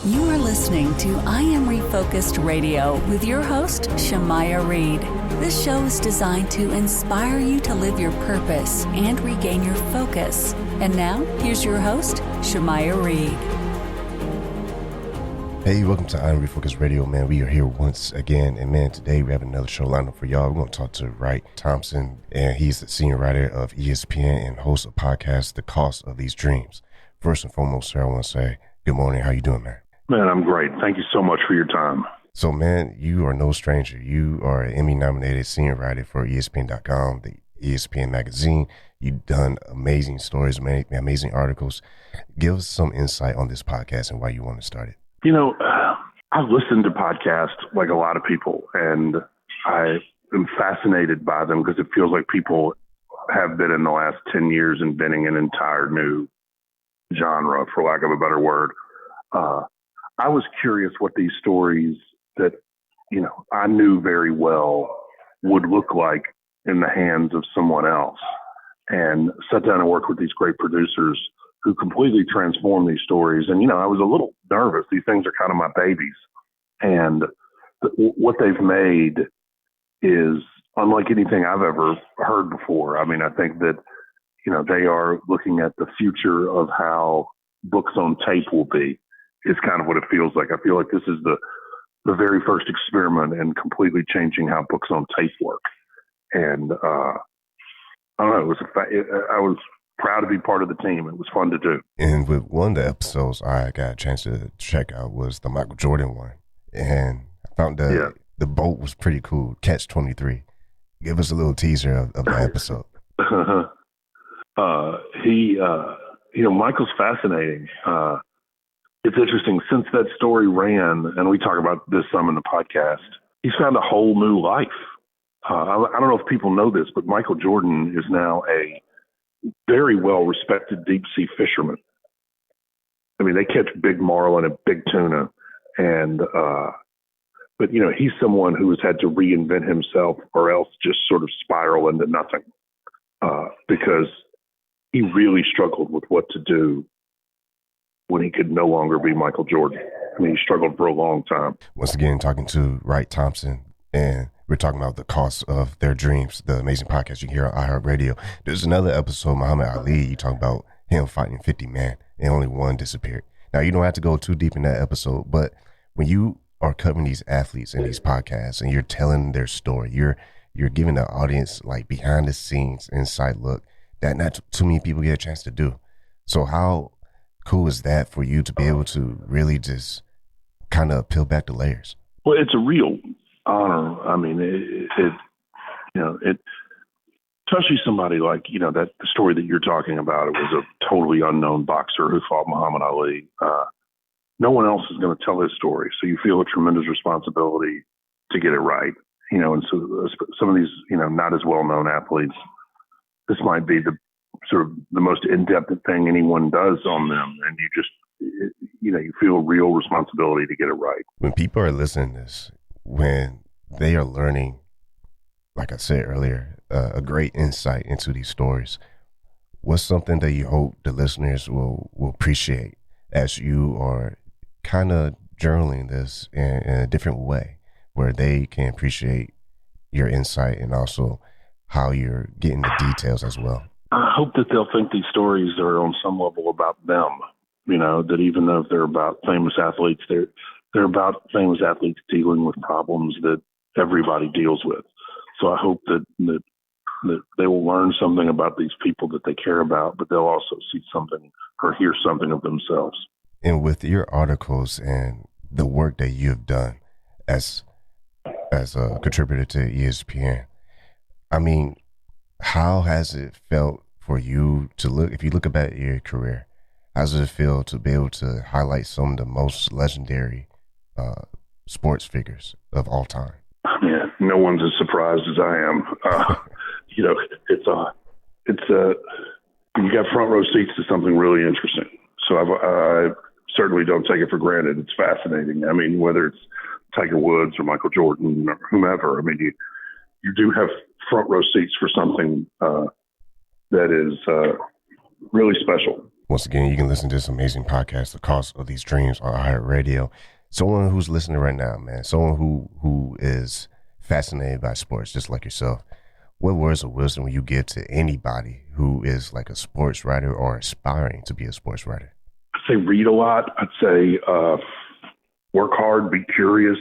You are listening to I Am Refocused Radio with your host, Shamaya Reed. This show is designed to inspire you to live your purpose and regain your focus. And now, here's your host, Shamaya Reed. Hey, welcome to I Am Refocused Radio, man. We are here once again, and man, today we have another show lined up for y'all. We're going to talk to Wright Thompson, and he's the senior writer of ESPN and hosts a podcast, The Cost of These Dreams. First and foremost, sir, I want to say good morning. How you doing, man? Man, I'm great. Thank you so much for your time. So, man, you are no stranger. You are an Emmy-nominated senior writer for ESPN.com, the ESPN magazine. You've done amazing stories, amazing articles. Give us some insight on this podcast and why you want to start it. You know, I've listened to podcasts like a lot of people, and I am fascinated by them because it feels like people have been in the last 10 years inventing an entire new genre, for lack of a better word. I was curious what these stories that, you know, I knew very well would look like in the hands of someone else, and sat down and worked with these great producers who completely transformed these stories. And, you know, I was a little nervous. These things are kind of my babies. And what they've made is unlike anything I've ever heard before. I mean, I think that, you know, they are looking at the future of how books on tape will be, is kind of what it feels like. I feel like this is the very first experiment in completely changing how books on tape work. And I don't know, I was proud to be part of the team. It was fun to do. And with one of the episodes I got a chance to check out was the Michael Jordan one. And I found the boat was pretty cool, Catch 23. Give us a little teaser of the episode. Michael's fascinating. It's interesting, since that story ran, and we talk about this some in the podcast, he's found a whole new life. I don't know if people know this, but Michael Jordan is now a very well-respected deep-sea fisherman. I mean, they catch big marlin and big tuna, and but, you know, he's someone who has had to reinvent himself or else just sort of spiral into nothing because he really struggled with what to do when he could no longer be Michael Jordan. I mean, he struggled for a long time. Once again, talking to Wright Thompson, and we're talking about The Cost of Their Dreams, the amazing podcast you can hear on iHeartRadio. There's another episode, Muhammad Ali, you talk about him fighting 50 men and only one disappeared. Now, you don't have to go too deep in that episode, but when you are covering these athletes in these podcasts and you're telling their story, you're giving the audience like behind the scenes inside look that not too many people get a chance to do. So how cool is that for you to be able to really just kind of peel back the layers? Well, it's a real honor. I mean, especially somebody like, you know, that the story that you're talking about, it was a totally unknown boxer who fought Muhammad Ali. No one else is going to tell his story. So you feel a tremendous responsibility to get it right. You know, and so some of these, you know, not as well-known athletes, this might be the sort of the most in-depth thing anyone does on them. And you just, you know, you feel a real responsibility to get it right. When people are listening to this, when they are learning, like I said earlier, a great insight into these stories, what's something that you hope the listeners will appreciate as you are kind of journaling this in a different way, where they can appreciate your insight and also how you're getting the details as well? I hope that they'll think these stories are on some level about them, you know, that even though they're about famous athletes, they're about famous athletes dealing with problems that everybody deals with. So I hope that they will learn something about these people that they care about, but they'll also see something or hear something of themselves. And with your articles and the work that you have done as a contributor to ESPN, I mean, how has it felt for you to look, if you look back at your career, how does it feel to be able to highlight some of the most legendary sports figures of all time? Yeah, no one's as surprised as I am. You know, you got front row seats to something really interesting. So I certainly don't take it for granted. It's fascinating. I mean, whether it's Tiger Woods or Michael Jordan or whomever, I mean, you do have front row seats for something that is really special. Once again, you can listen to this amazing podcast, The Cost of These Dreams, on iHeartRadio. Someone who's listening right now, man, someone who is fascinated by sports, just like yourself, what words of wisdom will you give to anybody who is like a sports writer or aspiring to be a sports writer? I'd say read a lot. I'd say work hard, be curious,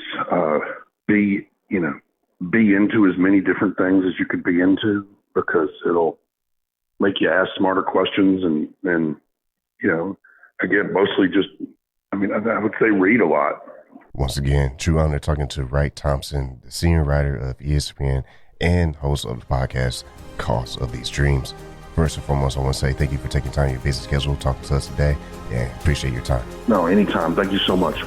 be into as many different things as you could be into, because it'll make you ask smarter questions. And again, mostly just, I would say read a lot. Once again, true honor talking to Wright Thompson, the senior writer of ESPN and host of the podcast, Cost of These Dreams. First and foremost, I want to say thank you for taking time in your busy schedule to talk to us today, and appreciate your time. No, anytime. Thank you so much.